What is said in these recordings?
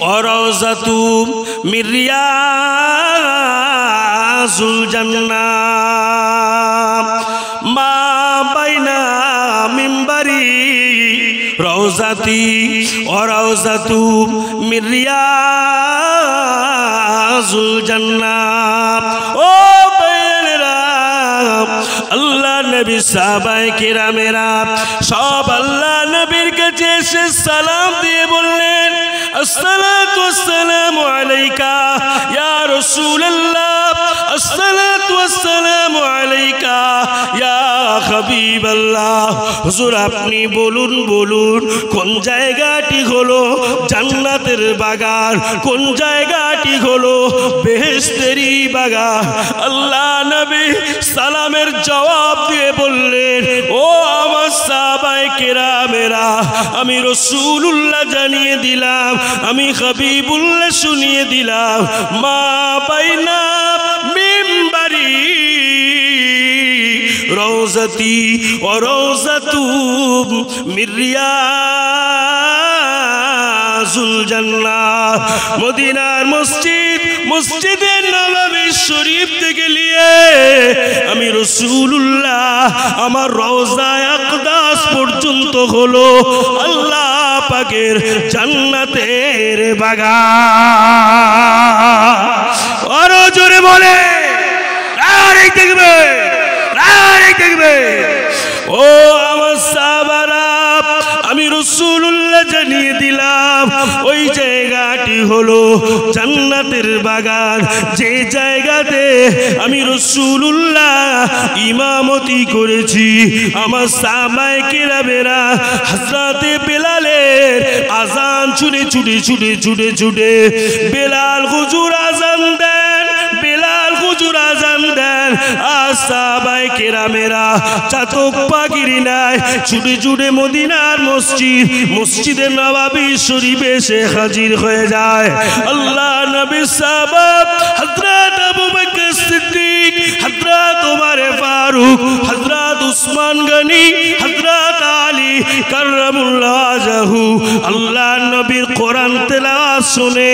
और रौज़तु मिन रियाज़िल जन्नह मा बैना मिंबरी रौज़ती और रौज़तु मिन रियाज़िल जन्नह। ओ बहनेरा अल्लाह नबी साहबाए किरामेरा सब अल्लाह नबीर काछे एসে সালাম দিয়ে বললেন अस्सलातु वस्सलामु अलैका या रसूलल्लाह अस्सलातु वस्सलामु अलैका या হাবিবাল্লাহ। হুজুর আপনি বলুন বলুন কোন জায়গাটি হলো জান্নাতের বাগান, কোন জায়গাটি হলো বেহেশতেরই বাগান? আল্লাহ নবী সালামের জবাব দিয়ে বললেন ও আমার সাহাবায়ে কেরামেরা আমি রাসূলুল্লাহ জানিয়ে দিলাম, আমি হাবিবুল্লাহ শুনিয়ে দিলাম মা বাইনা মিম্বারি রৌজতি ও রৌজতু মিন রিয়াজুল জান্নাহ। মদিনার মসজিদ মসজিদে নববী শরীফ থেকে নিয়ে আমি রাসূলুল্লাহ আমার রওজায়ে আকদাস পর্যন্ত হলো আল্লাহ পাকের জান্নাতের বাগান। আরো জোরে বলে আরে দেখবে দেখবে। ও আমার সাহাবারা আমি রাসূলুল্লাহ জানিয়ে দিলাম ওই জায়গাটি হলো জান্নাতের বাগান, যে জায়গাতে আমি রাসূলুল্লাহ ইমামতি করেছি। আমার সাহাবায়ে কেরামেরা হযরতে বেলালের আযান শুনে ছুটে ছুটে ছুটে ছুটে বেলাল হুজুর আযান দেন, বেলাল হুজুর আযান দেন। সাহাবায়ে কেরামেরা চাতক পাখির নাই ছুটে ছুটে মদিনার মসজিদ মসজিদে নববী শরীফে এসে হাজির হয়ে যায়। আল্লাহ নবী সাহাবা হযরত আবু বকর সিদ্দিক, হযরত ওমর ফারুক, হযরত উসমান গনি, হযরত আলী কাররামুল্লাহ ওয়াজহু আল্লাহ নবীর কোরআন তেলাওয়াত শুনে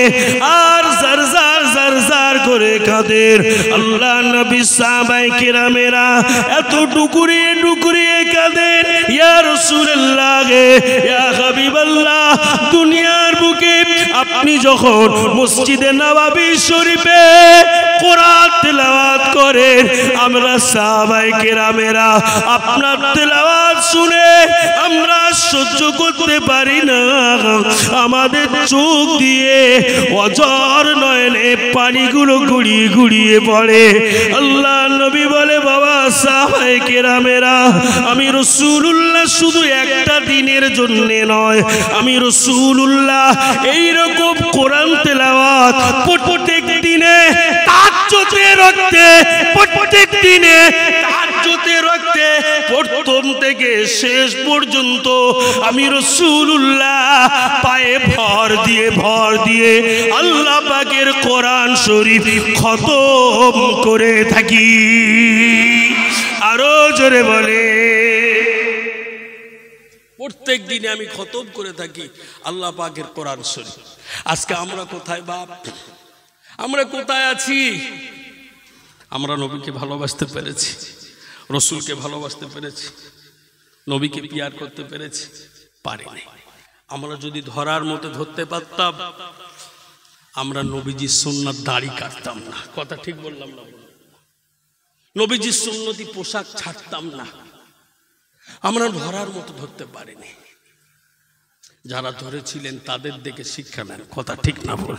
আর জারজার জারজার করে কাঁদেন। আল্লাহ নবী সাহাবায়ে কেরামেরা এত ডুকুরিয়ে ডুকুরিয়ে কাঁদেন ইয়া রাসূলুল্লাহ ইয়া হাবিবাল্লাহ দুনিয়ার বুকে আপনি যখন মসজিদে নববী শরীফে কোরআন তেলাওয়াত করেন আমরা সাহাবায়ে কেরামেরা আপনার তেলাওয়াত শুনে আমরা সহ্য করতে পারি না, আমাদের চোখ দিয়ে অঝর নয়নে পানিগুলো গুড়িয়ে গুড়িয়ে পড়ে। আল্লাহ নবী বলে বাবা সাহাবায়ে কেরামেরা আমি রাসূলুল্লাহ শুধু একটা দিনের জন্য নয়, আমি রাসূলুল্লাহ এইরকম কোরআন তেলাওয়াত প্রত্যেক দিনে তাহাজ্জুদে রাখতে, প্রত্যেক দিনে তাহাজ্জুদে রাখতে প্রথম থেকে শেষ পর্যন্ত আমি রাসূলুল্লাহ পায়ে ভর দিয়ে আল্লাহ পাকের কোরআন শরীফ খতম করে থাকি। আরো জোরে বলে প্রত্যেক দিনে আমি খতম করে থাকি আল্লাহ পাকের কোরআন শরীফ। আজকে আমরা কোথায় বাপ, আমরা কোথায় আছি? আমরা নবীকে ভালোবাসতে পেরেছি, রসুলকে ভালোবাসতে পেরেছি, নবীকে পিয়ার করতে পেরেছি? পারিনি। আমরা যদি ধরার মতো ধরতে পারতাম আমরা নবীজির সুন্নাত দাড়ি কাটতাম না। কথা ঠিক বললাম না? নবীজির সুন্নতি পোশাক ছাড়তাম না। আমরা ধরার মতো ধরতে পারিনি। যারা ধরেছিলেন তাদের দেখে শিক্ষা নেন। কথা ঠিক না বল?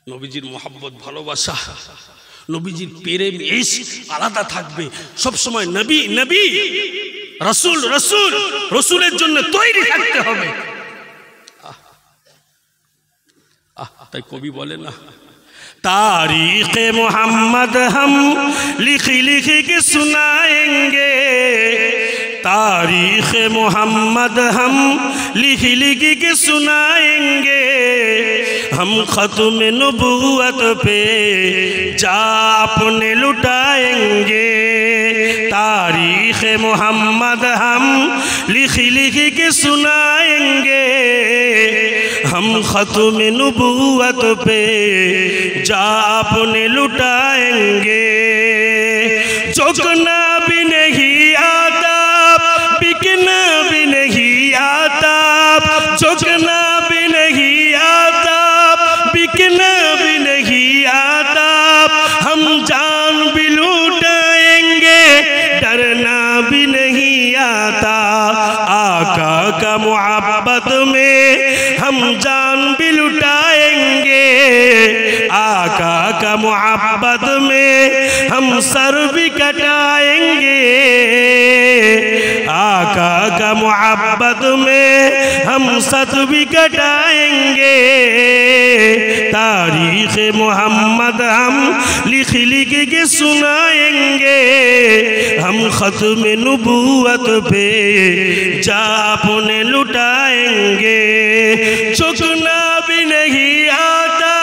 নবীজির মোহাব্বত ভালোবাসা, নবীজির প্রেম ইশক আলাদা থাকবে সব সময়। নবী নবী, রাসূল রাসূল, রাসূলের জন্য তৈরি থাকতে হবে। তাই কবি বলে না तारीख़ मोहम्मद हम लिख लिख के सुनाएंगे, तारीख़ मोहम्मद हम लिख लिख के सुनाएंगे, हम ख़त्म नबूवत पे जा अपने लुटाएंगे, तारीख़ मोहम्मद हम लिख लिख के सुनाएंगे, हम खत्म नबूवत पे जा अपने लुटाएंगे। झुकना भी नहीं आता, बिकना भी नहीं आता, झुकना भी नहीं आता, बिकना भी नहीं आता। हम जान भी लुटाएंगे, डरना भी नहीं आता। आका का मोहब्बत में हम जान भी लुटाएंगे, आका का मोहब्बत में हम सर भी कटाएंगे। आका का मोहब्बत में हम सर भी कटाएंगे। तारीख़ मोहम्मद हम लिख लिख के सुनाएंगे। हम खत्म नबूवत पे जा अपने लुटाएंगे। झुकना भी नहीं आता,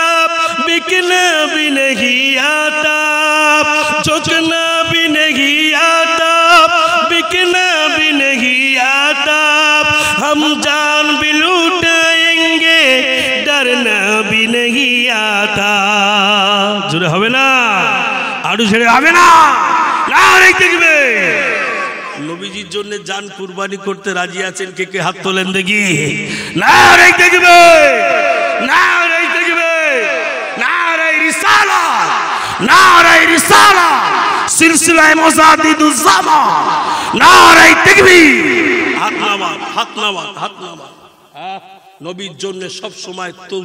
बिकना भी नहीं आता, झुकना भी नहीं आता, बिकना भी नहीं आता। हम जान भी लुटाएंगे, डरना भी नहीं आता। जुड़े হবে না, আরো ছেড়ে হবে না, নারে দেখবে। নবীজির জন্য জান কুরবানি করতে রাজি আছেন কে কে? হাত তোলেন দেখি। নারে দেখবে, নারে দেখবে, নারে রিসালাত, নারে রিসালাত, সিলসিলায়ে মুজাদ্দিদুজ জামান, নারে তাকবীর। হাত নামা, হাত নামা, হাত নামা। নবীর জন্য সব সময় তো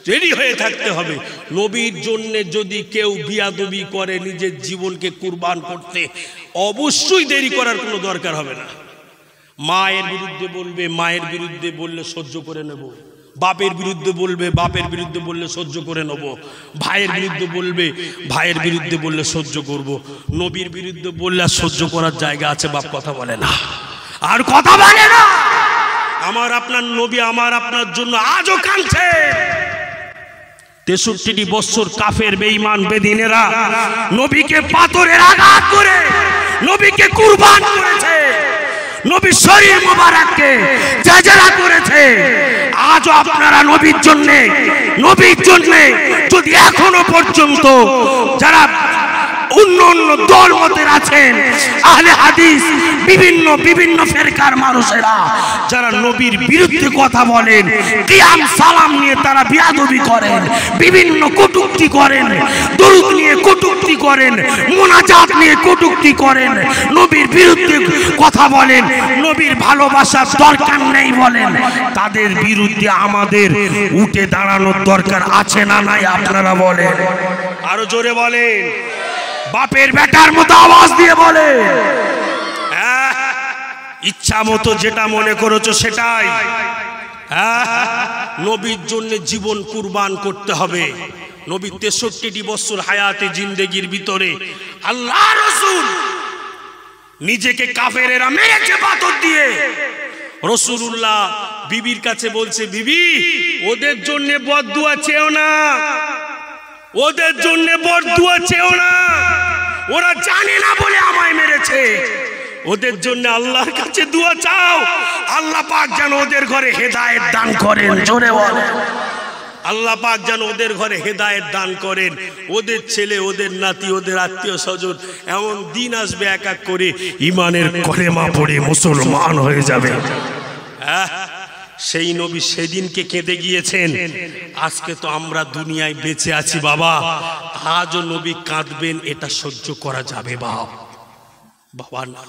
রেডি হয়ে থাকতে হবে। নবীর জন্য যদি কেউ বিয়াদবি করে নিজের জীবনকে কুরবান করতে, অবশ্যই দেরি করার কোনো দরকার হবে না। মায়ের বিরুদ্ধে বলবে, মায়ের বিরুদ্ধে বললে সহ্য করে নেব। বাপের বিরুদ্ধে বলবে, বাপের বিরুদ্ধে বললে সহ্য করে নেব। ভাইয়ের বিরুদ্ধে বলবে, ভাইয়ের বিরুদ্ধে বললে সহ্য করব। নবীর বিরুদ্ধে বললে আর সহ্য করার জায়গা আছে? বাপ কথা বলে না, আর কথা বলে না। আমার আপনার নবী আমার আপনার জন্য আজও কাঁদছে। 63 বছর কাফের বেঈমান বেদিনেরা নবীকে পাথরের আঘাত করে নবীকে কুরবান করেছে, নবীর শরীর মোবারককে জাজরা করেছে। আজও আপনারা নবীর জন্য যদি এখনো পর্যন্ত যারা অন্য অন্য দল মতের আছেন, আহলে হাদিস, বিভিন্ন ফেরকার মানুষেরা যারা নবীর বিরুদ্ধে কথা বলেন, কিয়াম সালাম নিয়ে তারা বিয়াদবি করেন, বিভিন্ন কটূক্তি করেন, দরুদ নিয়ে কটূক্তি করেন, মুনাজাত নিয়ে কটূক্তি করেন, নবীর বিরুদ্ধে কথা বলেন, নবীর ভালোবাসার দরকার নেই বলেন, তাদের বিরুদ্ধে আমাদের উঠে দাঁড়ানোর দরকার আছে না নাই? আপনারা বলেন, আরো জোরে বলেন, বাপের বেটার মতো আওয়াজ দিয়ে বলে। ইচ্ছা মতো যেটা মনে করেছো সেটাই। নবীর জন্য জীবন কুরবান করতে হবে। নবী 63 বছর হায়াতে জিন্দেগির ভিতরে আল্লাহ রাসূল নিজেকে কাফেরেরা মেরেছে পাথর দিয়ে। রাসূলুল্লাহ বিবির কাছে বলছে, বিবি ওদের জন্য বদদুয়া চেও না, ওদের জন্য বদদুয়া চেও না, ওরা জানে না বলে আমায় মেরেছে। ওদের জন্য আল্লাহর কাছে দোয়া চাও, আল্লাহ পাক যেন ওদের ঘরে হেদায়েত দান করেন। জোরে বলেন, আল্লাহ পাক যেন ওদের ঘরে হেদায়েত দান করেন। ওদের ছেলে, ওদের নাতি, ওদের আত্মীয় স্বজন এমন দিন আসবে এক এক করে ঈমানের কলেমা পড়ে মুসলমান হয়ে যাবে। সেই নবী সেদিনকে কেঁদে গিয়েছেন, আজকে তো আমরা দুনিয়ায় বেঁচে আছি বাবা, আজও নবী কাঁদবেন, এটা সহ্য করা যাবে বাবা না।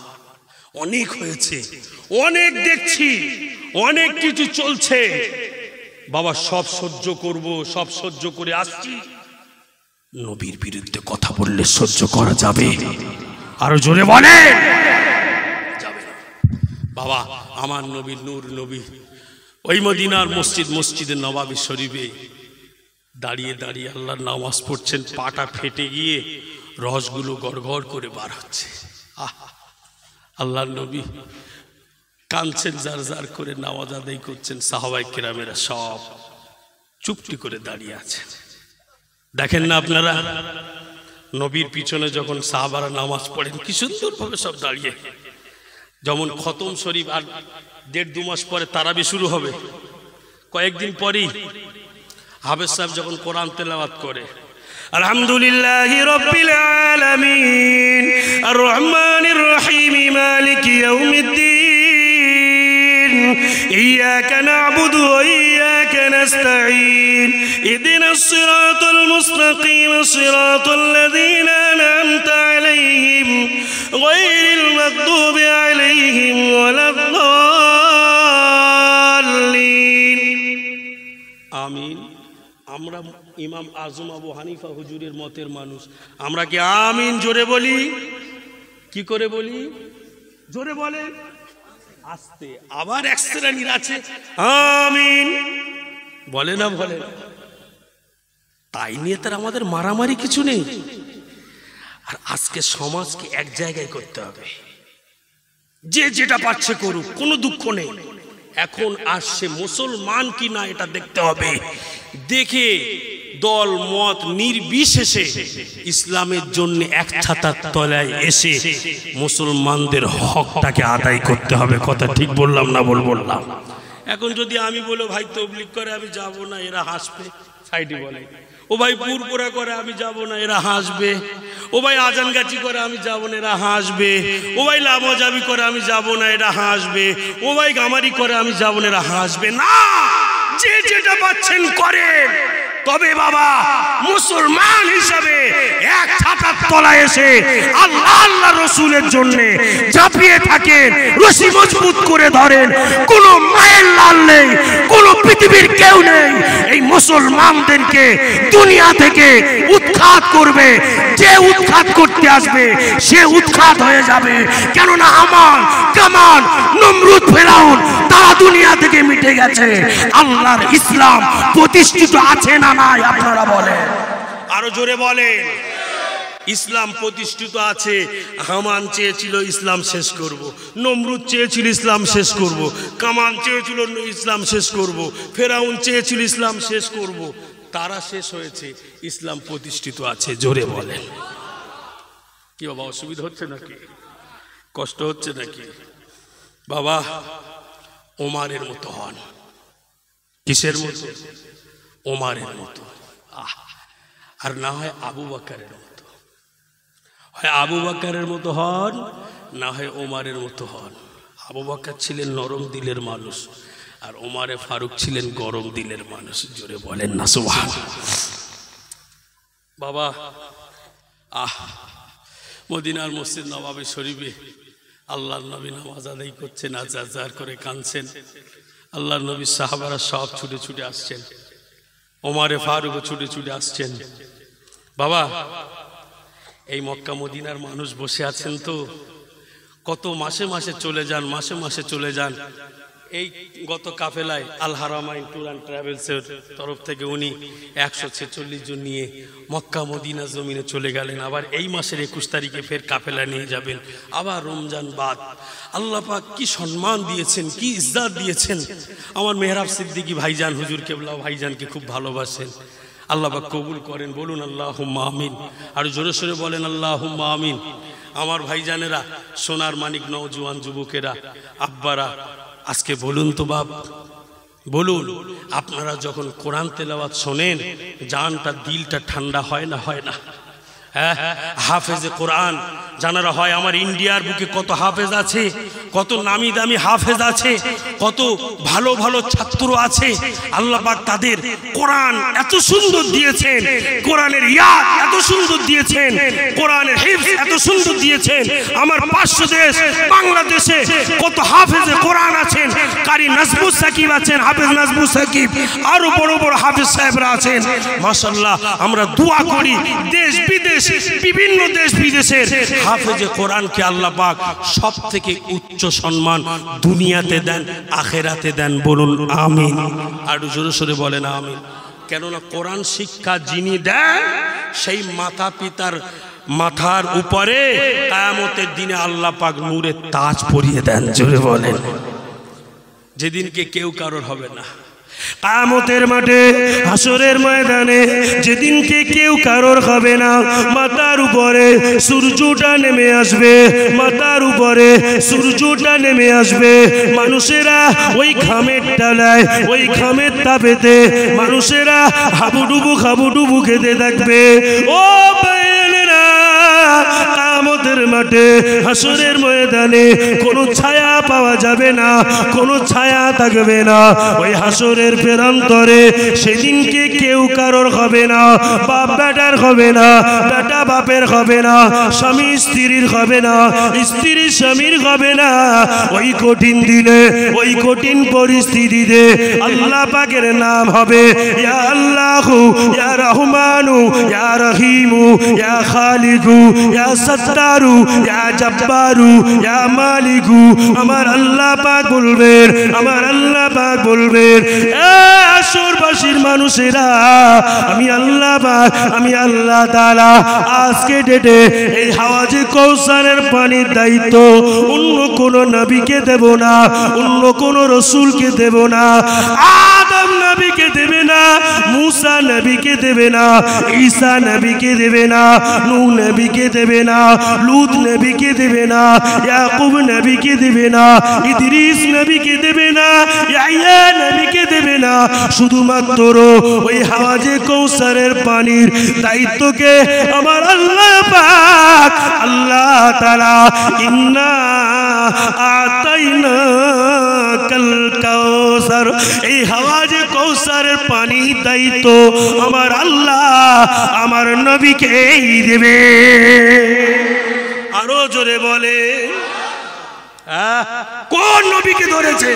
অনেক হয়েছে, অনেক দেখছি, অনেক কিছু চলছে বাবা, সব সহ্য করব, সব সহ্য করে আসছি। নবীর বিরুদ্ধে কথা বললে সহ্য করা যাবে? আরো জোরে বলে যাবে বাবা। আমার নবী নূর নবী ওই মদিনার মসজিদে নবাবী শরীফে দাঁড়িয়ে দাঁড়িয়ে আল্লাহর নামাজ পড়ছেন, পাটা ফেটে গিয়ে রসগুলো গড়গড় করে বার হচ্ছে। আল্লাহর নবী কাঁদছেন, জার জার করে নামাজ আদায় করছেন। সাহাবায়ে কেরামেরা সব চুপটি করে দাঁড়িয়ে আছেন। দেখেন না আপনারা, নবীর পিছনে যখন সাহাবারা নামাজ পড়েন কি সুন্দরভাবে সব দাঁড়িয়ে, যেমন খতম শরীফ আর 1.5-2 মাস পরে তারাবি শুরু হবে, কয়েকদিন পরেই হাফেজ সাহেব যখন কোরআন তেলাওয়াত করে, আলহামদুলিল্লাহি রাব্বিল আলামিন আর রহমানির রহিম মালিকি ইয়াউমিদ্দিন ইয়্যাকা না'বুদু ওয়া ইয়্যাকা নাস্তাঈন ইহদিনাস সিরাতাল মুস্তাকিম সিরাতাল লাযীনা আন'আমতা আলাইহিম গায়রিল মাগদুবি আলাইহিম ওয়ালাদ-দাল্লিন। আমিন। আমরা ইমাম আজম আবু হানিফা হুজুরের মতের মানুষ, আমরা কি আমিন জোরে বলি? কি করে বলি? জোরে বলে, আস্তে। আবার এক শ্রেণীর আছে আমিন বলে না, বলে না। তাই নিয়ে তার আমাদের মারামারি কিছু নেই। আর আজকে সমাজকে এক জায়গায় করতে হবে, যে যেটা পাচ্ছে করুক, কোনো দুঃখ নেই। এখন আসছে মুসলমান কি না এটা দেখতে হবে, দেখে দল মত নির্বিশেষে ইসলামের জন্য এক ছাতার তলায় এসে মুসলমানদের হকটাকে আদায় করতে হবে। কথা ঠিক বললাম না ভুল বললাম? এখন যদি আমি বলো ভাই তবলিগ করে আমি যাব না, এরা হাসবে, সাইডে বলে। ও ভাই পুরপুরা করে আমি যাব না, এরা হাসবে। ও ভাই আজান গাছি করে আমি যাব না, এরা হাসবে। ও ভাই লামাজাবি করে আমি যাব না, এরা হাসবে। ও ভাই গামারি করে আমি যাব না, এরা হাসবে। না, যে যেটা পাচ্ছেন করেন। তবে বাবা মুসলমান হিসাবে এক ছাতার তলায় এসে আল্লাহ আল্লাহ রসুলের জন্য ঝাঁপিয়ে থাকেন, রশি মজবুত করে ধরেন। কোনো মায়ের লাল নেই, কোনো পৃথিবীর কেউ নেই এই মুসলমানদেরকে দুনিয়া থেকে উৎখাত করবে। যে উৎখাত করতে আসবে সে উৎখাত হয়ে যাবে। কেননা হামান, কামান, নমরুদ, ফেরাউন তারা দুনিয়া থেকে মিটে গেছে। আল্লাহর ইসলাম প্রতিষ্ঠিত আছে না নাই? আপনারা বলেন, আরো জোরে বলেন। ইসলাম প্রতিষ্ঠিত আছে। হামান চেয়েছিল ইসলাম শেষ করব, নমরুদ চেয়েছিল ইসলাম শেষ করব, কামান চেয়েছিল ইসলাম শেষ করব, ফেরাউন চেয়েছিল ইসলাম শেষ করব। তারা শেষ হয়েছে, ইসলাম প্রতিষ্ঠিত আছে। জোরে বলেন। কি বাবা অসুবিধা হচ্ছে নাকি? কষ্ট হচ্ছে নাকি? বাবা ওমারের মতো হন। কিসের মতো? ওমারের মতো। আর না হয় আবু বকরের মতো। হয় আবু বকরের মতো হন, না হয় ওমারের মতো হন। আবু বকর ছিলেন নরম দিলের মানুষ, আর ওমারে ফারুক ছিলেন গরম দিলের মানুষ। জোরে বলেন না সুবহানাল্লাহ। বাবা মদিনার মসজিদ নবাবে শরীফে আল্লাহর নবী নামাজ আদায় করছেন, আজার করে কাঁদছেন। আল্লাহর নবী সাহাবারা সব ছুটে ছুটে আসছেন, ওমারে ফারুকও ছুটে ছুটে আসছেন। বাবা এই মক্কা মদিনার মানুষ বসে আছেন তো, কত মাসে মাসে চলে যান, মাসে মাসে চলে যান। এই গত কাফেলায় আল হারামাইন ট্যুর অ্যান্ড ট্রাভেলসের তরফ থেকে উনি 146 জন নিয়ে মক্কা মদিনা জমিনে চলে গেলেন। আবার এই মাসের 21 তারিখে ফের কাফেলা নিয়ে যাবেন। আবার রমজান বাদ। আল্লাহ পাক কি সম্মান দিয়েছেন, কি ইজ্জত দিয়েছেন। আমার মেহরাব সিদ্দিকী ভাইজান হুজুর কেবলা ভাইজানকে খুব ভালোবাসেন। আল্লাহ পাক কবুল করেন, বলুন আল্লাহুম্মা আমিন। আর জোরে সোরে বলেন আল্লাহুম্মা আমিন। আমার ভাইজানেরা, সোনার মানিক নওজোয়ান যুবকেরা, আব্বারা, আজকে বলুন তো বাপ, বলুন আপনারা যখন কোরআন তেলাওয়াত শোনেন জানটা দিলটা ঠান্ডা হয় না? হয় না? হ্যাঁ, হাফেজে কোরআন জানারা হয়। আমার ইন্ডিয়ার বুকে কত হাফেজ আছে, কত নামি দামি হাফেজ আছে, কত ভালো ভালো ছাত্র আছে। আল্লাহ পাক তাদের কোরআন এত সুন্দর দিয়েছেন, কোরআনের ইয়াদ এত সুন্দর দিয়েছেন, কোরআনের হিফজ এত সুন্দর দিয়েছেন। আমার 500 দেশ বাংলাদেশে কত হাফেজে কোরআন আছেন। কারি নাজমুস সাকিব আছেন, হাফেজ নাজমুস সাকিব, আরো বড় বড় হাফেজ সাহেবরা আছেন। মাশাআল্লাহ আমরা দোয়া করি দেশ বিদেশ, বিভিন্ন দেশ বিদেশের হাফেজে কোরআনকে আল্লাহ পাক সব থেকে উচ্চ সম্মান দুনিয়াতে দেন, আখেরাতে দেন। বলুন আমিন। আর জোরে সোরে বলেন আমিন। কেননা কোরআন শিক্ষা যিনি দেন সেই মাতা পিতার মাথার উপরে কিয়ামতের দিনে আল্লাহ পাক নূরের তাজ পরিয়ে দেন। জোরে বলেন। যেদিনকে কেউ কারোর হবে না। কিয়ামতের মাঠে হাসরের ময়দানে যেদিনকে কেউ কারোর হবে না, মাথার উপরে সূর্যটা নেমে আসবে, মাথার উপরে সূর্যটা নেমে আসবে। মানুষেরা ওই ঘামের ডালায়, ওই ঘামের তাপেতে মানুষেরা হাবুডুবু খেতে থাকবে। ও ভাইয়েরা, কিয়ামতের মাঠে হাসরের ময়দানে কোনো ছায়া পাওয়া যাবে না, কোনো ছায়া থাকবে না। ওই হাসরের প্রান্তরে সেদিনকে কেউ কারোর হবে না, বাপ বেটার হবে না, বেটা বাপের হবে না, স্বামী স্ত্রীর হবে না, স্ত্রী স্বামীর হবে না। ওই কঠিন দিনে, ওই কঠিন পরিস্থিতিতে আল্লাহ পাকের নাম হবে ইয়া আল্লাহু, ইয়া রহমানু, ইয়া রহিমু, ইয়া খালিকু, ইয়া সত্তারু, ইয়া জব্বারু, ইয়া মালিকু। আমার আল্লাহ পাক বলবেন, আমার আল্লাহ পাক বলবেন, আসরবাসীর মানুষেরা, আমি আল্লাহ পাক, আমি আল্লাহ তাআলা আজকে ডেটে এই হাওয়াজে কৌসারের পানির দায়িত্ব অন্য কোন নবীকে দেব না, অন্য কোন রসুলকে দেব না। আদম নবীকে দেবে না, মুসা নবীকে দেবে না, ঈসা নবীকে দেবে না, নূহ নবীকে দেবে না, লূত নবীকে দেবে না, ইয়াকুব নবীকে দেবে না, ইদ্রিস নবীকে দেবে না, ইয়াহইয়া নবীকে দেবে না। শুধুমাত্র ওই হাওয়াজে কৌসারের পানির দায়িত্বকে আমার আল্লাহ পাক, আল্লাহ তাআলা ইন্না আতাইনাকাল কাউসার, এই হাওয়াজে কৌসারের পানির দায়িত্ব আমার আল্লাহ আমার নবীকেই দেবে। আরো জোরে বলে, কোন নবীকে ধরেছে?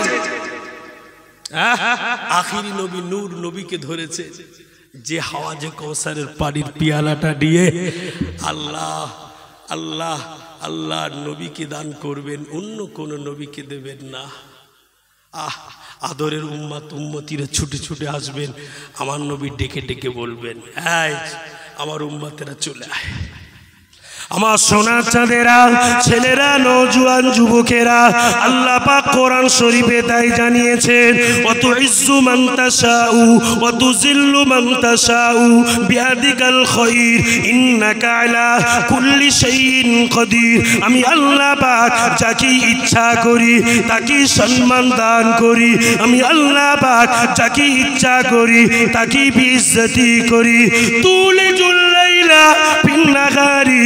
আখিরি নবী নূর নবীকে ধরেছে, যে হাওয়াজে কৌসারের পানির পিয়ালাটা দিয়ে আল্লাহ আল্লাহ আল্লাহ নবীকে দান করবেন, অন্য কোন নবীকে দেবেন না। আদরের উম্মত উম্মতিরা ছুটে ছুটে আসবেন, আমার নবী ডেকে ডেকে বলবেন, এই আমার উম্মতেরা চলে আয়। আমার সোনার চাঁদেরা, ছেলেরা, নওজোয়ান যুবকেরা, আল্লাহ পাক কোরআন শরীফে তাই জানিয়েছেন, ওয়াতুইজ্জু মান তাশাউ ওয়াতুযিল্লু মান তাশাউ বিয়াদিকাল খায়র ইন্নাকা আলা কুল্লি শাইইন কাদির। আমি আল্লাহ পাক যাকে ইচ্ছা করি তাকে সম্মান দান করি, আমি আল্লাহ পাক যাকে ইচ্ছা করি তাকে বিইজ্জতি করি। তুলিজুল লাইলা ফিন নাহারি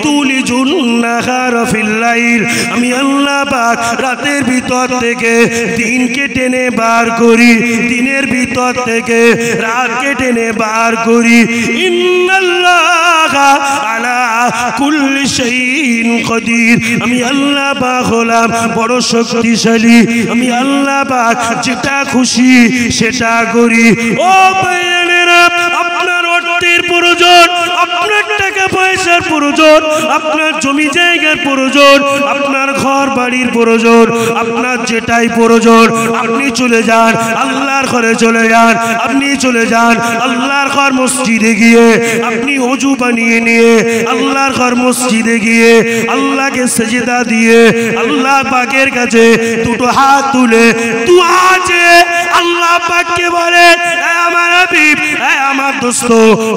তুলিজুন নাহারা ফিল লাইল, আমি আল্লাহ পাক রাতের ভিতর থেকে দিনকে টেনে বার করি, দিনের ভিতর থেকে রাতকে টেনে বার করি। ইন্নাল্লাহা আলা কুল্লি শাইইন কাদির, আমি আল্লাহ পাক হলাম বড় শক্তিশালী, আমি আল্লাহ পাক যেটা খুশি সেটা করি। ও ভাইয়েরা, আপনার অর্থের প্রয়োজন, আপনার টাকা পয়সার প্রয়োজন, আপনার জমি জায়গার প্রয়োজন, আপনার ঘর বাড়ির প্রয়োজন, আপনার যেটাই প্রয়োজন, আপনি চলে যান আল্লাহর ঘরে, চলে যান, আপনি চলে যান আল্লাহর ঘর মসজিদে গিয়ে, আপনি ওযু বানিয়ে নিয়ে আল্লাহর ঘর মসজিদে গিয়ে আল্লাহকে সেজদা দিয়ে আল্লাহ পাকের কাছে দুটো হাত তুলে দুআ চেয়ে আল্লাহ পাককে বলে, হে আমার হাবিব, হে আমার দোস্ত,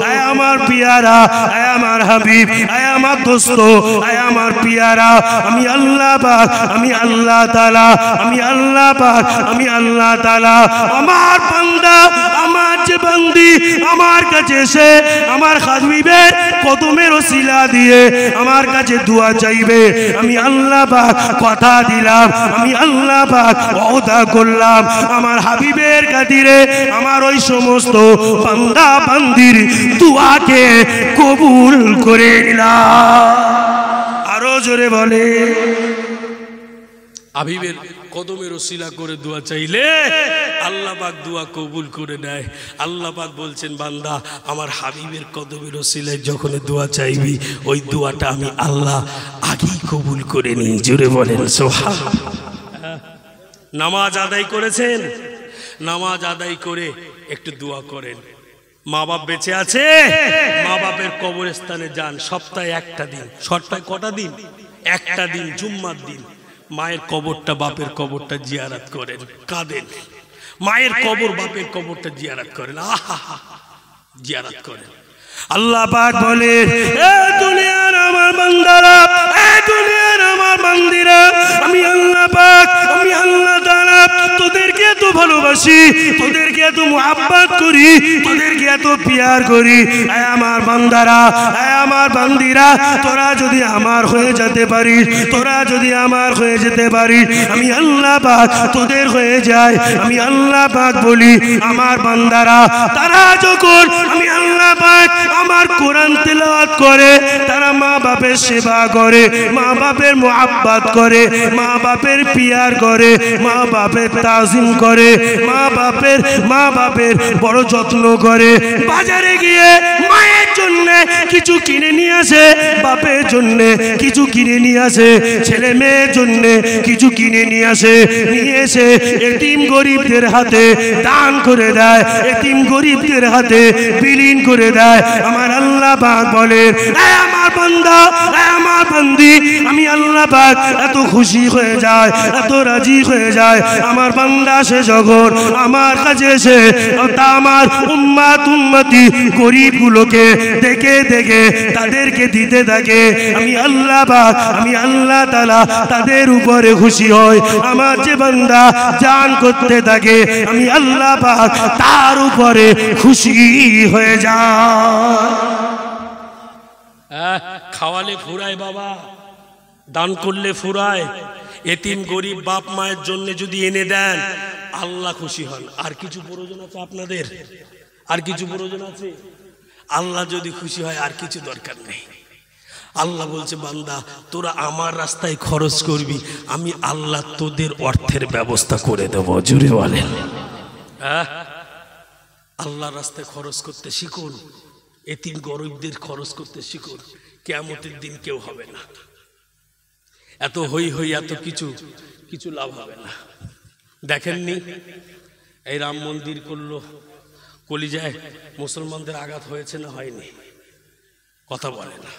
হে আমার পিয়ারা, হে আমার হাবিব, হে আমার দোস্ত, হে আমার পিয়ারা, আমি আল্লাহ পাক, আমি আল্লাহ তাআলা, আমি আল্লাহ পাক, আমি আল্লাহ তাআলা, আমার বান্দা, আমার যে বান্দি আমার কাছে এসে আমার হাবিবের কদমের ওসিলা দিয়ে আমার কাছে দোয়া চাইবে, আমি আল্লাহ পাক কথা দিলাম, আমি আল্লাহ পাক ওয়াদা করলাম, আমার হাবিবের খাতিরে আমার ওই সমস্ত বান্দা বান্দির দোয়াকে কবুল করে নিলাম। আরো জোরে বলে, হাবিবের কদমের ওসিলা করে দোয়া চাইলে আল্লাহ পাক দোয়া কবুল করে নেয়। আল্লাহ পাক বলছেন, বান্দা আমার হাবিবের কদমের ওসিলায় যখন দোয়া চাইবি ওই দোয়াটা আমি আল্লাহ আগেই কবুল করে নিই। জোরে বলেন সুবহানাল্লাহ। নামাজ আদায় করেছেন, নামাজ আদায় করে একটু দোয়া করেন। মা বাপ বেঁচে আছে, মা বাপের কবরস্থানে যান, সপ্তাহে একটা দিন, সপ্তাহে কটা দিন? একটা দিন, জুম্মার দিন মায়ের কবরটা, বাপের কবরটা জিয়ারত করেন, কাঁদেন, মায়ের কবর বাপের কবরটা জিয়ারত করেন, আহা জিয়ারত করেন। আল্লাহ পাক বলে, এ দুনিয়ার আমার বান্দারা, এ দুনিয়ার আমার বান্দিরা, আমি আল্লাহ পাক, আমি আল্লাহ তাআলা তোদেরকে এত ভালোবাসি, তোদেরকে এত মুহাব্বত করি, তোদেরকে এত পিয়ার করি। এ আমার বান্দারা, এ আমার বান্দিরা, তোরা যদি আমার হয়ে যেতে পারিস, তোরা যদি আমার হয়ে যেতে পারিস, আমি আল্লাহ পাক তোদের হয়ে যাই। আমি আল্লাহ পাক বলি, আমার বান্দারা তারা যখন আমি আল্লাহ পাক আমার কোরআন তেলাওয়াত করে, তারা মা বাপের সেবা করে, মা বাপের মুহাব্বত করে, মা বাপের পিয়ার করে, মা বাপের তাজিম করে, মা বাপের বড় যত্ন করে। বাজারে গিয়ে মায়ের জন্য কিছু কিনে নিয়ে আসে, বাপের জন্য কিছু কিনে নিয়ে আসে, ছেলে মেয়ের জন্য কিছু কিনে নিয়ে আসে, নিয়ে এসে এতিম গরিবদের হাতে দান করে দেয়, এতিম গরিবদের হাতে বিলীন করে দেয়। আমার আল্লাহ পাক বলেন, এ আমার বান্দা, এ আমার বান্দি, আমি আল্লাহ পাক এত খুশি হয়ে যায়, এত রাজি হয়ে যায় আমার বান্দা সে যখন আমার কাছে এসে আমার উম্মতি গরিবগুলোকে দেখে দেখে তাদেরকে দিতে থাকে। আমি আল্লাহ পাক, আমি আল্লাহ তাআলা তাদের উপরে খুশি হই। আমার যে বান্দা দান করতে থাকে, আমি আল্লাহ পাক তার উপরে খুশি হয়ে যায়। খাওয়ালে ফুরায় বাবা, দান করলে ফুরায়। এতিম গরিব বাপ মায়ের জন্য যদি এনে দেন, আল্লাহ খুশি হন। আর কিছু প্রয়োজন আছে আপনাদের? আর কিছু প্রয়োজন আছে? আল্লাহ যদি খুশি হয় আর কিছু দরকার নেই। আল্লাহ বলছে, বান্দা তোরা আমার রাস্তায় খরচ করবি, আমি আল্লাহ তোদের অর্থের ব্যবস্থা করে দেব। জুড়ে বলেন, আল্লাহর রাস্তায় খরচ করতে শিখুন, এতিম গরিবদের খরচ করতে শিখুন। কিয়ামতের দিন কেউ হবে না, এত হই হই এত কিছু লাভ হবে না। দেখেননি এই রাম মন্দির করলো, কলিজায় মুসলমানদের আঘাত হয়েছে না হয়নি? কথা বলে না।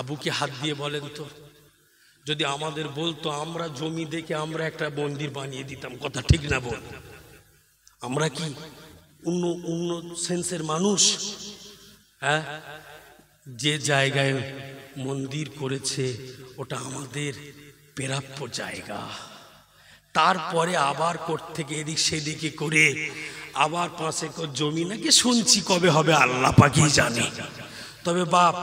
আবুকে হাত দিয়ে বলেন তো, যদি আমাদের বলতো আমরা জমি দেখে আমরা একটা মন্দির বানিয়ে দিতাম, কথা ঠিক না বল? আমরা কি অন্য সেন্সের মানুষ? হ্যাঁ, যে জায়গায় মন্দির করেছে ওটা আমাদের প্রাপ্য জায়গা, তারপরে আবার কোর্ট থেকে এদিক সেদিকে করে আবার 5 একর জমি নাকি শুনছি কবে হবে আল্লাহ পাকই জানে। তবে বাপ,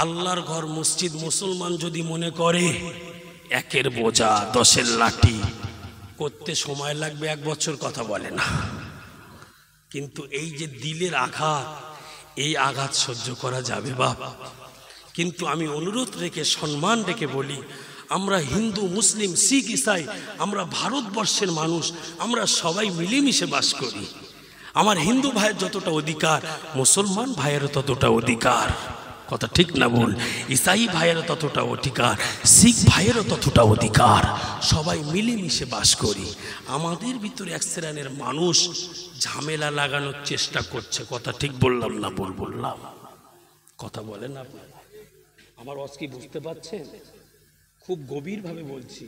আল্লাহর ঘর মসজিদ মুসলমান যদি মনে করে 1-এর বোঝা 10-এর লাঠি করতে সময় লাগবে 1 বছর, কথা বলে না। কিন্তু এই যে দিলের আঘাত, এই আঘাত সহ্য করা যাবে বাপ। কিন্তু আমি অনুরোধ রেখে সম্মান রেখে বলি, আমরা হিন্দু মুসলিম শিখ ইসাই, আমরা ভারতবর্ষের মানুষ, আমরা সবাই মিলেমিশে বাস করি। আমার হিন্দু ভাইয়ের যতটা অধিকার মুসলমান ভাইয়েরও ততটা অধিকার, কথা ঠিক না বল? ইসাই ভাইয়েরও ততটা অধিকার, শিখ ভাইয়েরও ততটা অধিকার। সবাই মিলেমিশে বাস করি। আমাদের ভিতরে 1 শ্রেণীর মানুষ ঝামেলা লাগানোর চেষ্টা করছে, কথা ঠিক বললাম না বল বললাম? কথা বলেন আপনারা? আমার অস্কি বুঝতে পারছেন? খুব গভীরভাবে বলছি,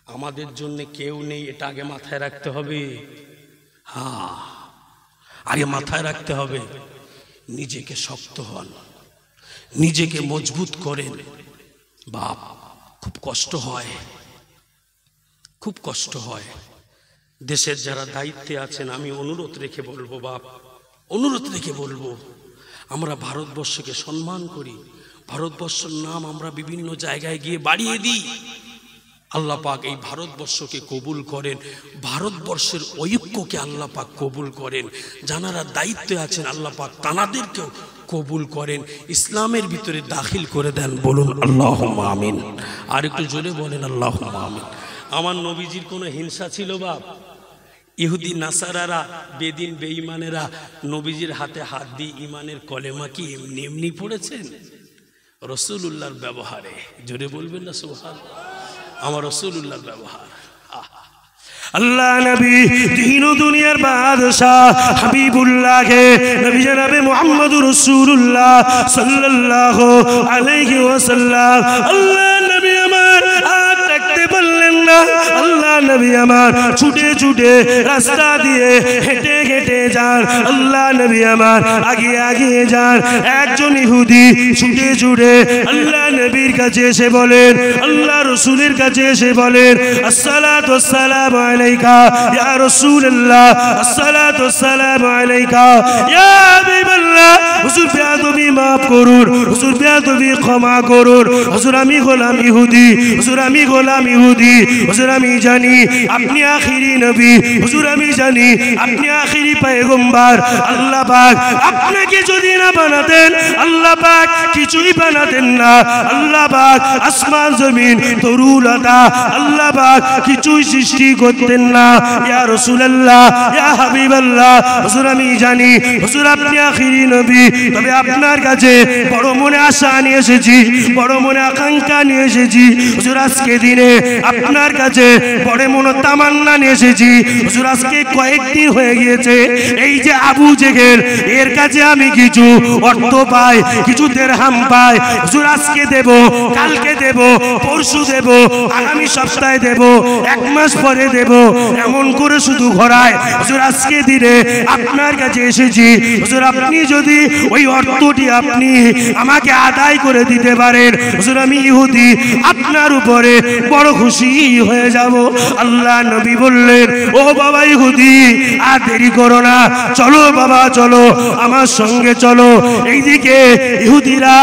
আমাদের জন্য কেউ নেই, এটা আগে মাথায় রাখতে হবে। হ্যাঁ, আগে মাথায় রাখতে হবে। নিজেকে শক্ত হন, নিজেকে মজবুত করেন। বাপ, খুব কষ্ট হয়, খুব কষ্ট হয়। দেশের যারা দায়িত্বে আছেন, আমি অনুরোধ রেখে বলবো বাপ, অনুরোধ রেখে বলবো, আমরা ভারতবর্ষকে সম্মান করি, ভারতবর্ষের নাম আমরা বিভিন্ন জায়গায় গিয়ে বাড়িয়ে দিই। আল্লাহ পাক এই ভারতবর্ষকে কবুল করেন, ভারতবর্ষের ঐক্যকে আল্লাহ পাক কবুল করেন। যারা দায়িত্বে আছেন আল্লাহ পাক তানাদেরকেও কবুল করেন, ইসলামের ভিতরে দাখিল করে দেন। বলুন আল্লাহুম্মা আমিন। আর একটু জোরে বলেন আল্লাহুম্মা আমিন। আমার নবীজির কোনো হিংসা ছিল বাপ? ইহুদি নাসারারা, বেদিন বেঈমানেরা নবীজির হাতে হাত দিয়ে ইমানের কলেমা কি এমনি এমনি পড়েছেন? রাসূলুল্লাহর ব্যবহারে, জোরে বলবেন না সুবহানাল্লাহ? আমার রাসূলুল্লাহর ব্যবহার। আল্লাহ নবী দিন ও দুনিয়ার বাদশাহ হাবিবুল্লাহকে নবী জনাবে মুহাম্মদুর রাসূলুল্লাহ সাল্লাল্লাহু আলাইহি ওয়াসাল্লাম, আল্লাহ নবী আমার হাত রাখতে বললেন না। আল্লাহ নবী আমার ছুটে ছুটে রাস্তা দিয়ে হেঁটে হেঁটে যান। আল্লাহ নবী আমার আগিয়ে যান। একজন ইহুদি ছুটে ছুটে আল্লাহ নবীর কাছে এসে বলেন, আল্লাহ রসুলের কাছে এসে বলেন, আসসালাতু ওয়াসসালামু আলাইকা ইয়া রাসূলুল্লাহ, আসসালাতু ওয়াসসালামু আলাইকা ইয়া হাবিবাল্লাহ। হুজুর বেয়াদবি মাফ করুন, হুজুর বেয়াদবি ক্ষমা করুন। হুজুর আমি গোলাম ইহুদি, হুজুর আমি গোলাম ইহুদি। হুজুর আমি জানি আপনি আখিরি নবী, হুজুর আমি জানি আপনি আখিরি পয়গম্বর। আল্লাহ পাক আপনাকে যদি না বানাতেন, আল্লাহ পাক কিছুই বানাতেন না। আল্লাহ পাক আসমান জমিন তরুলতা আল্লাহ পাক কিছুই সৃষ্টি করতেন না। ইয়া রাসূলুল্লাহ, ইয়া হাবিবাল্লাহ, হুজুর আমি জানি হুজুর আপনি আখিরি নবী, তবে আপনার কাছে বড় মনে আশা নিয়ে এসেছি, বড় মনে আকাঙ্ক্ষা নিয়ে এসেছি। হুজুর আজকে দিনে আপনার কাছে বড় মনে তামান্না নিয়ে এসেছি। হুজুর আজকে কয়েকদিন হয়ে গিয়েছে এই যে আবু জেহেল, এর কাছে আমি কিছু অর্থ পাই, কিছু দিরহাম পাই। হুজুর আজকে দেব, কালকে দেব, পরশু দেব, আগামী সপ্তাহে দেব, এক মাস পরে দেব, এমন করে শুধু ঘোরায়। হুজুর আজকে দিনে আপনার কাছে এসেছি। হুজুর আপনি যদি ওই অর্থটি আপনি আমাকে আদায় করে দিতে পারেন, হুজুর আমি ইহুদি আপনার উপরে বড় খুশি হয়ে যাব। আল্লাহ নবী বললেন, ও বাবা ইহুদি আর দেরি করো না, চলো বাবা চলো, আমার সঙ্গে চলো। এইদিকে ইহুদিরা,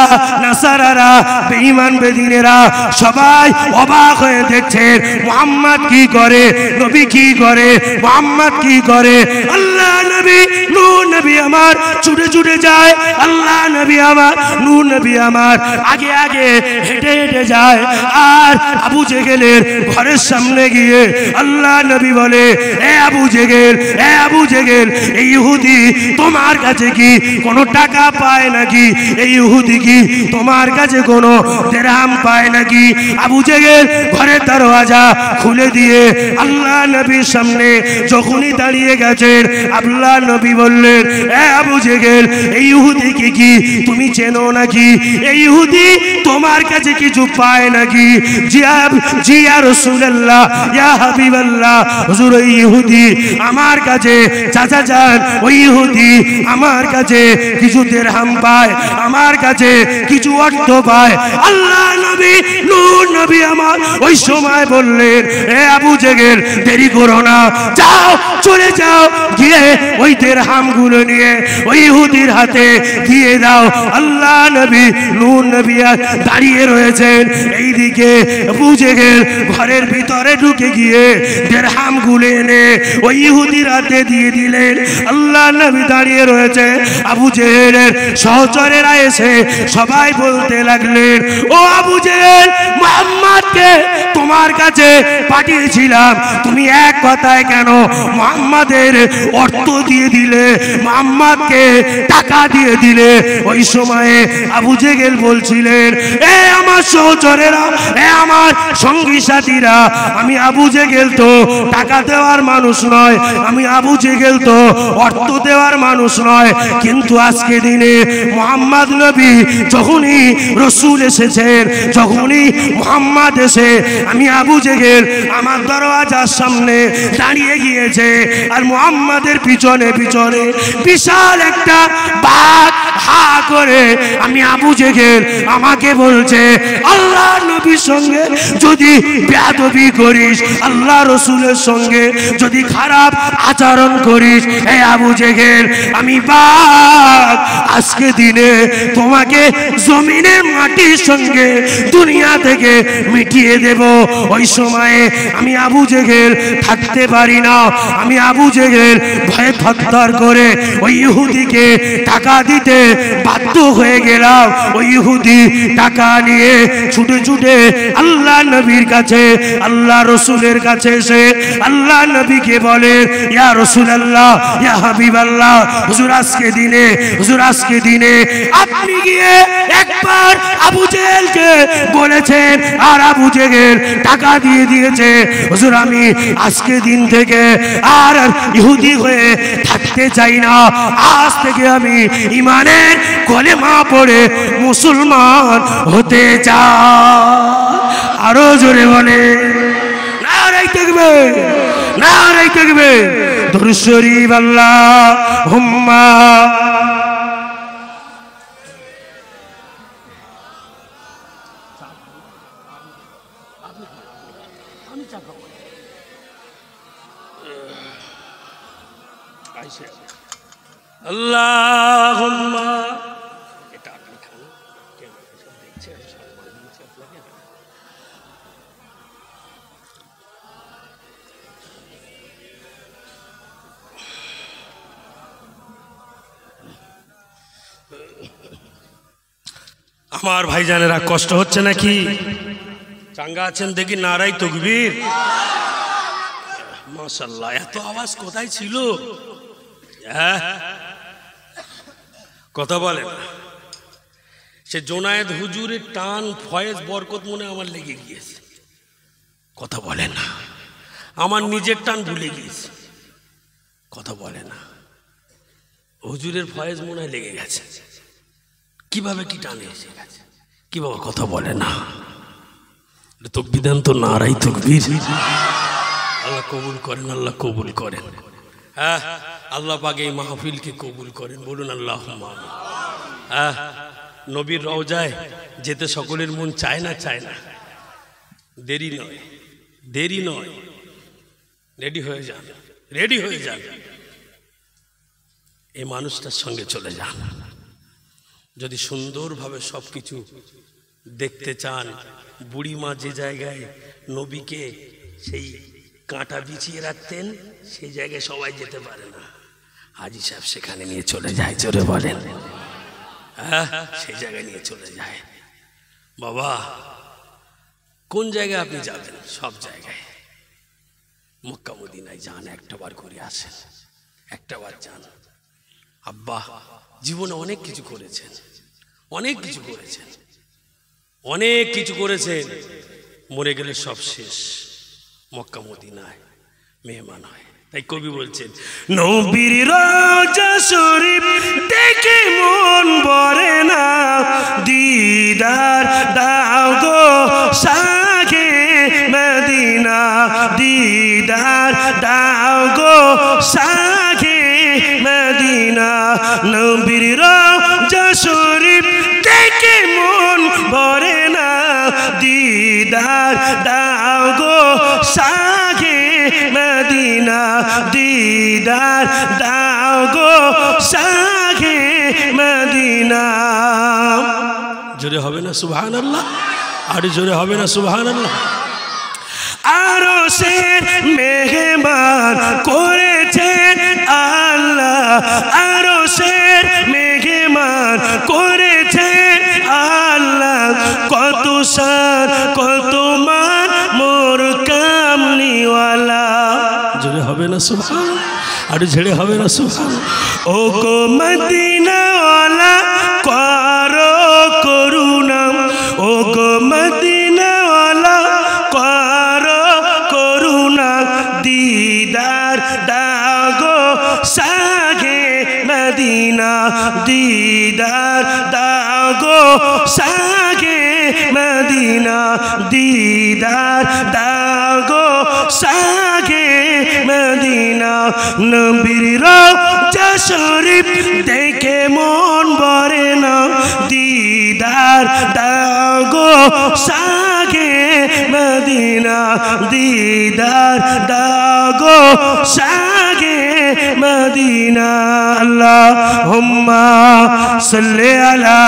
নাসারারা, বেঈমান বেদিনেরা সবাই অবাক হয়ে দেখছেন মুহাম্মদ কি করে, নবী কি করে, মুহাম্মদ কি করে। আল্লাহ নবী নূর নবী আমার ছুটে ছুটে যায়, আল্লাহ নবী আমার নূর নবী আমার আগে আগে হেঁটে হেঁটে যায়। আর আবু জেহেলের ঘরের সামনে গিয়ে আল্লাহ নবী বলে, এ আবু জেহেল, এ আবু জেহেল, এই ইহুদি তোমার কাছে কি কোনো টাকা পায় নাকি? এই ইহুদি কি তোমার কাছে কোনো দিরহাম পায় নাকি? আবু জেহেল ঘরের দরওয়াজা খুলে দিয়ে আল্লাহ নবীর সামনে যখনই দাঁড়িয়ে গেছেন, আল্লাহ নবী বললেন, এ আবু জেহেল, এই ইহুদিকে কি তুমি চেনো নাকি? এই ইহুদি তোমার কাছে কিছু পায় নাকি? জি ইয়া রাসূলুল্লাহ, ইয়া হাবিবাল্লাহ, হুজুর ওই ইহুদি আমার কাছে, চাচা যান, ওই ইহুদি আমার কাছে কিছু দিরহাম পায়, আমার কাছে কিছু অর্থ পায়। আল্লাহ নবী নূর নবী আমার ওই সময় বললেন, এ আবু জেহেল দেরি করো না, যাও চলে যাও, গিয়ে ওই দিরহাম গুলো নিয়ে ওই ইহুদির হাতে দিয়ে দাও। আল্লাহ নবী নূর নবী দাঁড়িয়ে রয়েছেন। এইদিকে আবু জেহেল ঘরের ভিতরে ঢুকে গিয়ে দিরহাম গুলো এনে ওই ইহুদির হাতে দিয়ে দিলেন। আল্লাহ নবী দাঁড়িয়ে রয়েছে। আবু জেহেলের সহচরেরা এসে সবাই বলতে লাগলেন, ও আবু জেহেল, মুহাম্মদকে তোমার কাছে পাঠিয়েছিলাম, তুমি এক কথায় কেন মুহাম্মাদের অর্থ দিয়ে দিলে, মুহাম্মদকে টাকা দিয়ে দিলে? ওই সময়ে আবু জেহেল বলছিলেন, এ আমার সহচরেরা, এ আমার সঙ্গী সাথীরা, আমি আবু জেহেল তো টাকা দেওয়ার মানুষ নয়, আমি আবু জেহেল তো অর্থ দেওয়ার মানুষ নয়, কিন্তু আজকে দিনে মুহাম্মদ নবী যখনই রসুল এসেছেন, যখনই মুহাম্মদ এসে আমি আবু জেহেল আমার দরওয়াজার সামনে দাঁড়িয়ে গিয়েছে, আর মুহাম্মাদের পিছনে পিছনে বিশাল একটা বাঘ হা করে আমি আবু জেহেল আমাকে বলছে, আল্লাহ নবীর সঙ্গে যদি বেয়াদবি করিস, আল্লাহ রসুলের সঙ্গে যদি খারাপ আচরণ করিস, এ আবু জেহেল আমি বাঘ আজকে দিনে তোমাকে জমিনের মাটির সঙ্গে দুনিয়া থেকে মিটিয়ে দেব। ওই সময়ে আমি আবু জেহেল থাকতে পারি না, আমি আবু জেহেল ভয়ে থরথর করে ওই ইহুদিকে টাকা দিতে বাধ্য হয়ে গেলাম। ওই ইহুদি টাকা নিয়ে ছুটে ছুটে আল্লাহ নবীর কাছে, আল্লাহ রসুলের কাছে এসে আল্লাহ নবীকে বলে, ইয়া রাসূলুল্লাহ, ইয়া হাবিবাল্লাহ, হুজুর আজকে দিনে, হুজুর আজকে দিনে আপনি গিয়ে একবার আবু জেহেলকে বলেছেন, আর আবু জেহেল টাকা দিয়ে দিয়েছে। হুজুর আমি আজকে দিন থেকে আর ইহুদি হয়ে থাকতে চাই না, আজ থেকে আমি ইমানের কলেমা পড়ে মুসলমান হতে চাই। আরো জোরে বলে, নারায়ে তাকবীর, নারায়ে তাকবীর। দুরূদ শরীফ আল্লাহুম্মা আল্লাহুম্মা এটা আপনি খান, দেখছে সম্মান দিচ্ছে আপনাকে। আমার ভাইজানেরা কষ্ট হচ্ছে নাকি? চাঙ্গা আছেন দেখি, নারায়ে তাকবীর। মাশাআল্লাহ, এত আওয়াজ কোথায় ছিল? কথা বলেন। সে জোনায়েদ হুজুরের টান ফয়েজ বরকত মনে আমার লেগে গিয়েছে। কথা বলে না, আমার নিজের টান ভুলে গিয়েছে। কথা বলে না, হুজুরের ফয়েজ মনে হয় লেগে গেছে। কিভাবে কি টানে এসে গেছে, কিভাবে কথা বলে না। তাকবীর দেন তো, নারায়ে তাকবীর। আল্লাহ কবুল করেন, আল্লাহ কবুল করেন। হ্যাঁ, আল্লাহ পাক এই মাহফিলকে কবুল করেন, বলুন আল্লাহুম্মা আমিন। হ্যাঁ, নবীর রওজায় যেতে সকলের মন চায় না, চায় না। দেরি নয়, দেরি নয়, রেডি হয়ে যান, রেডি হয়ে যান, এই মানুষটার সঙ্গে চলে যান। যদি সুন্দরভাবে সব কিছু দেখতে চান, বুড়িমা যে জায়গায় নবীকে সেই কাঁটা বিছিয়ে রাখতেন, সেই জায়গায় সবাই যেতে পারে না। হাজী সাহেব সেখানে নিয়ে চলে যায়, জোরে বলেন। হ্যাঁ, সেই জায়গায় নিয়ে চলে যায়। বাবা, কোন জায়গায় আপনি যাবেন? সব জায়গায়। মক্কা মদিনায় যান, একটা বার করে আসেন, একটা বার যান। আব্বা জীবনে অনেক কিছু করেছেন, অনেক কিছু করেছেন, অনেক কিছু করেছেন। মরে গেলে সব শেষ। মক্কা মদিনায় মেহমান হয়। তাই কবি বলছেন, নবীর রওজা শরীফ দেখে মন ভরে না, দিদার দাও গো শাহে মদিনা, দিদার দাও গো শাহে মদিনা। নবীর রওজা শরীফ দেখে মন ভরে না, দিদার দাও গো শাহে মদিনা, দিদার দাও গো শাহে মদিনা। জোরে হবে না সুবহানাল্লাহ? আর জোরে হবে না সুবহানাল্লাহ? আরশের মেহমান করেছেন আল্লাহ, আরশের মেহমান করেছেন আল্লাহ। কত সার কত মান মোর কামলিওয়ালা। জোরে হবে না সুবহানাল্লাহ? আর ঝেড়ে হবে না সুবহানাল্লাহ? ও গো মদিনাওয়ালা করো করুণা, ও গো মদিনাওয়ালা করো করুণা, দিদার দাও গো শাহে মদিনা, দিদার দাও গো শাহে মদিনা, দিদার দাও গো শাহে মদিনা। নবীর রওজা শরীফ দেখে মন ভরে না, দিদার দাও গো শাহে মদিনা, দিদার দাও গো শাহে মদিনা। আল্লাহুম্মা সাল্লি আলা